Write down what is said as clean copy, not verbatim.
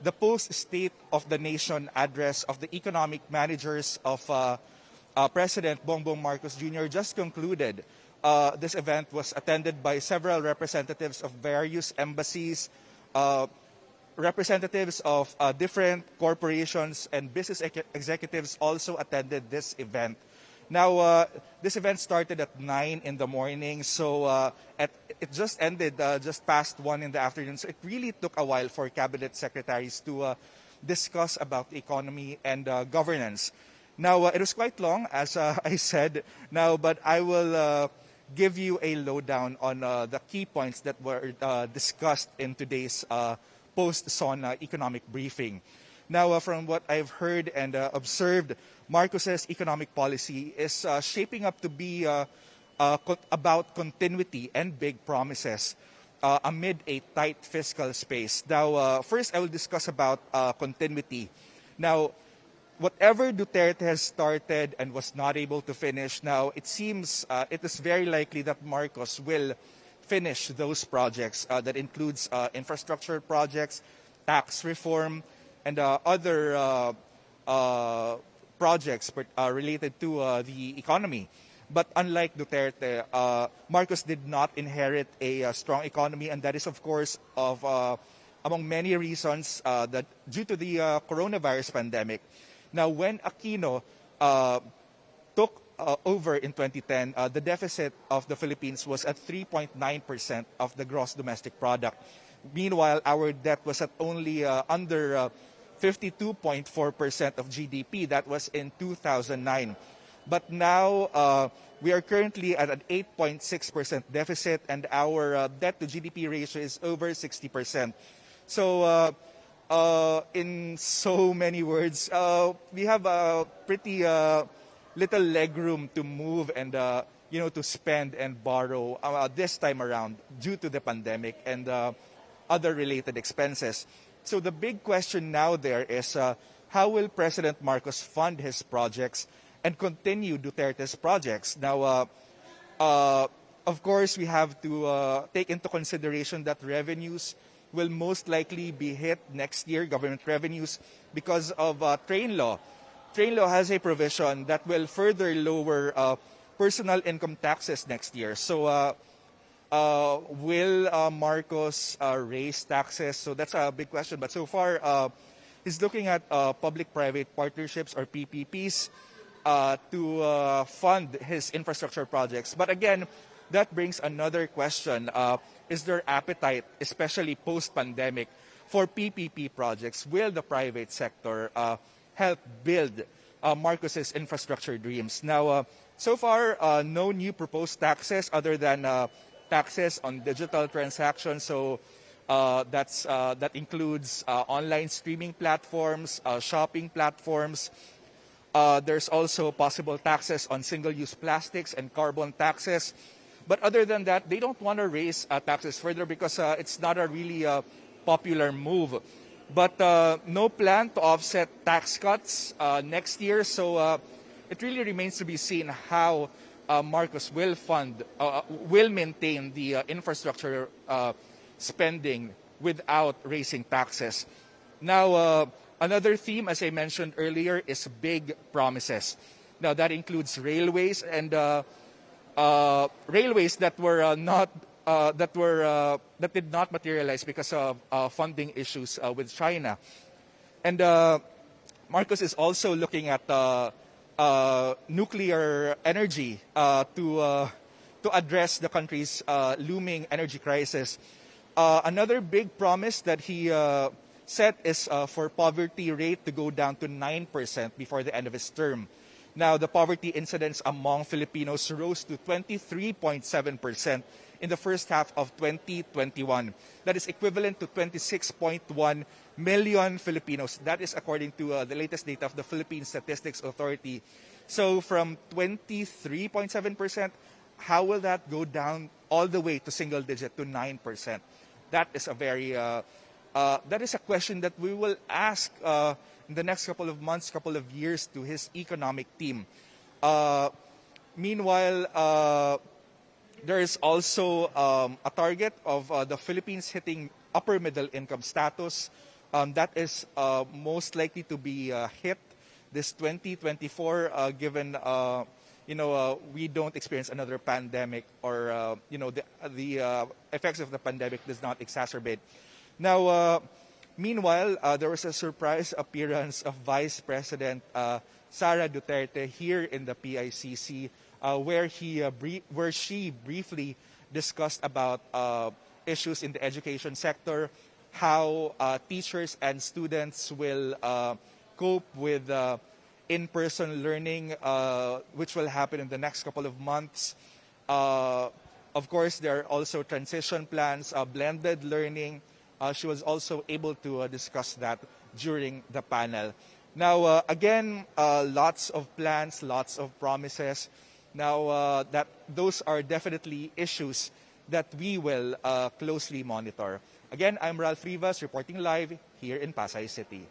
the post-State of the Nation address of the economic managers of President Bongbong Marcos Jr. just concluded. This event was attended by several representatives of various embassies, representatives of different corporations, and business executives also attended this event. Now, this event started at 9 in the morning, so it just ended just past 1 in the afternoon. So it really took a while for cabinet secretaries to discuss about the economy and governance. Now, it was quite long, as I said now, but I will give you a lowdown on the key points that were discussed in today's post-SONA economic briefing. Now, from what I've heard and observed, Marcos's economic policy is shaping up to be about continuity and big promises amid a tight fiscal space. Now, first I will discuss about continuity. Now, whatever Duterte has started and was not able to finish, now it seems it is very likely that Marcos will finish those projects. That includes infrastructure projects, tax reform, and other projects related to the economy. But unlike Duterte, Marcos did not inherit a strong economy, and that is, of course, among many reasons that due to the coronavirus pandemic. Now, when Aquino took over in 2010, the deficit of the Philippines was at 3.9% of the gross domestic product. Meanwhile, our debt was at only under 52.4% of GDP. That was in 2009. But now we are currently at an 8.6% deficit, and our debt to GDP ratio is over 60%. So in so many words, we have a pretty little leg room to move and to spend and borrow this time around due to the pandemic and other related expenses. So the big question now there is how will President Marcos fund his projects and continue Duterte's projects? Now, of course, we have to take into consideration that revenues will most likely be hit next year, government revenues, because of train law. Train law has a provision that will further lower personal income taxes next year. So will Marcos raise taxes? So that's a big question. But so far, he's looking at public-private partnerships or PPPs to fund his infrastructure projects. But again, that brings another question. Is there appetite, especially post-pandemic, for PPP projects? Will the private sector help build Marcos's infrastructure dreams? Now, so far, no new proposed taxes other than taxes on digital transactions. So that includes online streaming platforms, shopping platforms. There's also possible taxes on single-use plastics and carbon taxes. But other than that, they don't want to raise taxes further because it's not a really popular move. But no plan to offset tax cuts next year. So it really remains to be seen how Marcos will maintain the infrastructure spending without raising taxes. Now, another theme, as I mentioned earlier, is big promises. Now, that includes railways and railways that were that did not materialize because of funding issues with China. And Marcos is also looking at nuclear energy to address the country's looming energy crisis. Another big promise that he set is for poverty rate to go down to 9% before the end of his term. Now, the poverty incidence among Filipinos rose to 23.7% in the first half of 2021. That is equivalent to 26.1 million Filipinos. That is according to the latest data of the Philippine Statistics Authority. So from 23.7%, how will that go down all the way to single digit to 9%? That is a very that is a question that we will ask in the next couple of months, couple of years to his economic team. Meanwhile, there is also a target of the Philippines hitting upper middle income status that is most likely to be hit this 2024, given we don't experience another pandemic, or the effects of the pandemic does not exacerbate. Now, meanwhile, there was a surprise appearance of Vice President Sara Duterte here in the PICC, where she briefly discussed about issues in the education sector, how teachers and students will cope with in-person learning, which will happen in the next couple of months. Of course, there are also transition plans, blended learning. She was also able to discuss that during the panel. Now, again, lots of plans, lots of promises. Now, those are definitely issues that we will closely monitor. Again, I'm Ralph Rivas reporting live here in Pasay City.